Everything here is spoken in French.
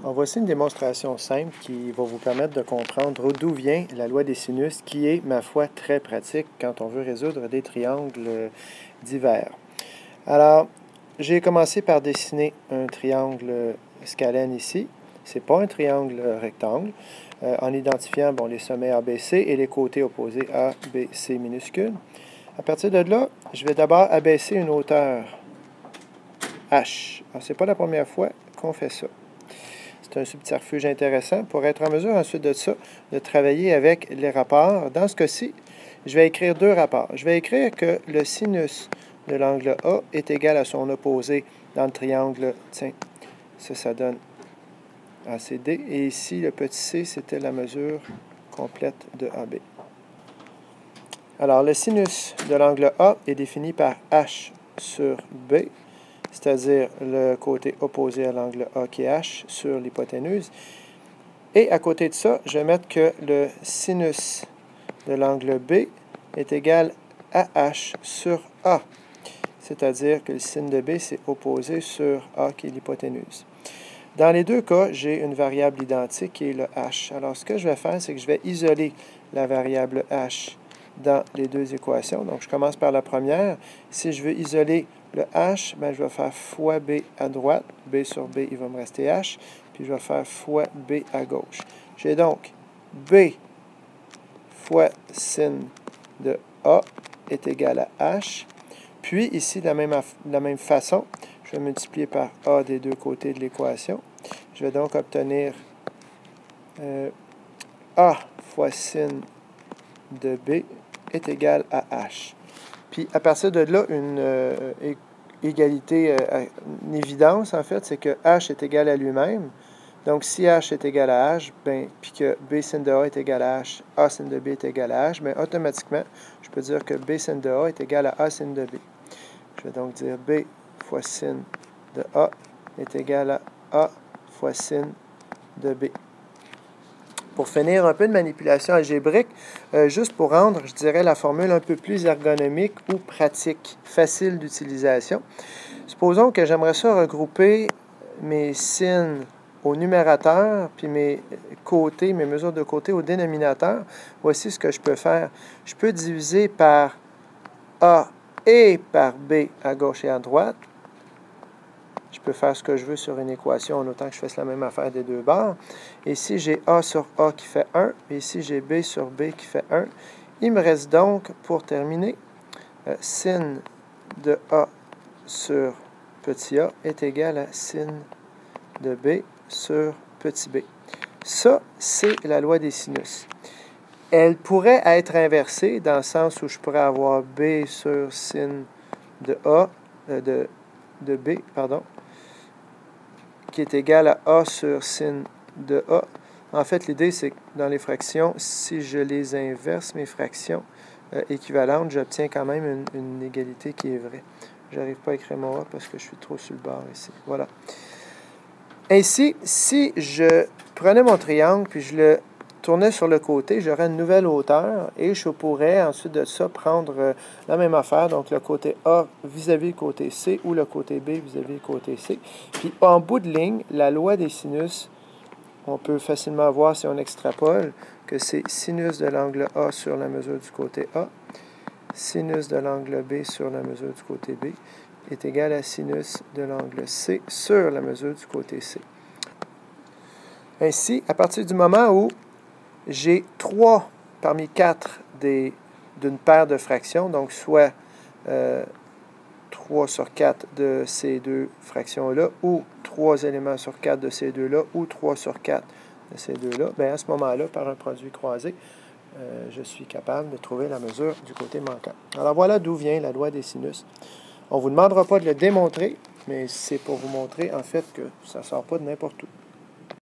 Alors, voici une démonstration simple qui va vous permettre de comprendre d'où vient la loi des sinus, qui est, ma foi, très pratique quand on veut résoudre des triangles divers. Alors, j'ai commencé par dessiner un triangle scalène ici. Ce n'est pas un triangle rectangle, en identifiant les sommets ABC et les côtés opposés ABC minuscules. À partir de là, je vais d'abord abaisser une hauteur H. Ce n'est pas la première fois qu'on fait ça. C'est un subterfuge intéressant pour être en mesure ensuite de ça de travailler avec les rapports. Dans ce cas-ci, je vais écrire deux rapports. Je vais écrire que le sinus de l'angle A est égal à son opposé dans le triangle. Tiens, ça donne ACD. Et ici, le petit c, c'était la mesure complète de AB. Alors, le sinus de l'angle A est défini par H sur B, c'est-à-dire le côté opposé à l'angle A qui est H sur l'hypoténuse. Et à côté de ça, je vais mettre que le sinus de l'angle B est égal à H sur A, c'est-à-dire que le sin de B, c'est opposé sur A qui est l'hypoténuse. Dans les deux cas, j'ai une variable identique qui est le H. Alors, ce que je vais faire, c'est que je vais isoler la variable H dans les deux équations. Donc, je commence par la première. Si je veux isoler le H, je vais faire fois B à droite. B sur B, il va me rester H. Puis, je vais faire fois B à gauche. J'ai donc B fois sin de A est égal à H. Puis, ici, de la même façon, je vais multiplier par A des deux côtés de l'équation. Je vais donc obtenir A fois sin de B est égal à H. Puis, à partir de là, une égalité, une évidence, en fait, c'est que H est égal à lui-même. Donc, si H est égal à H, puis que B sin de A est égal à H, A sin de B est égal à H, automatiquement, je peux dire que B sin de A est égal à A sin de B. Je vais donc dire B fois sin de A est égal à A fois sin de B. Pour finir, un peu de manipulation algébrique, juste pour rendre, je dirais, la formule un peu plus ergonomique ou pratique, facile d'utilisation. Supposons que j'aimerais ça regrouper mes sins au numérateur, puis mes côtés, mes mesures de côté au dénominateur. Voici ce que je peux faire. Je peux diviser par A et par B à gauche et à droite. Je peux faire ce que je veux sur une équation en autant que je fasse la même affaire des deux bords. Ici, j'ai A sur A qui fait 1. Et ici, j'ai B sur B qui fait 1. Il me reste donc, pour terminer, sin de A sur petit a est égal à sin de B sur petit b. Ça, c'est la loi des sinus. Elle pourrait être inversée dans le sens où je pourrais avoir B sur sin de A, de B, pardon, qui est égal à A sur sin de A. En fait, l'idée, c'est que dans les fractions, si je les inverse, mes fractions équivalentes, j'obtiens quand même une égalité qui est vraie. Je n'arrive pas à écrire mon A parce que je suis trop sur le bord ici. Voilà. Ainsi, si je prenais mon triangle puis je le tournais sur le côté, j'aurais une nouvelle hauteur et je pourrais ensuite de ça prendre la même affaire, donc le côté A vis-à-vis le côté C ou le côté B vis-à-vis le côté C. Puis en bout de ligne, la loi des sinus, on peut facilement voir si on extrapole que c'est sinus de l'angle A sur la mesure du côté A, sinus de l'angle B sur la mesure du côté B est égal à sinus de l'angle C sur la mesure du côté C. Ainsi, à partir du moment où j'ai 3 parmi 4 d'une paire de fractions, donc soit 3 sur 4 de ces deux fractions-là, ou 3 éléments sur 4 de ces deux-là, ou 3 sur 4 de ces deux-là, à ce moment-là, par un produit croisé, je suis capable de trouver la mesure du côté manquant. Alors voilà d'où vient la loi des sinus. On ne vous demandera pas de le démontrer, mais c'est pour vous montrer en fait que ça ne sort pas de n'importe où.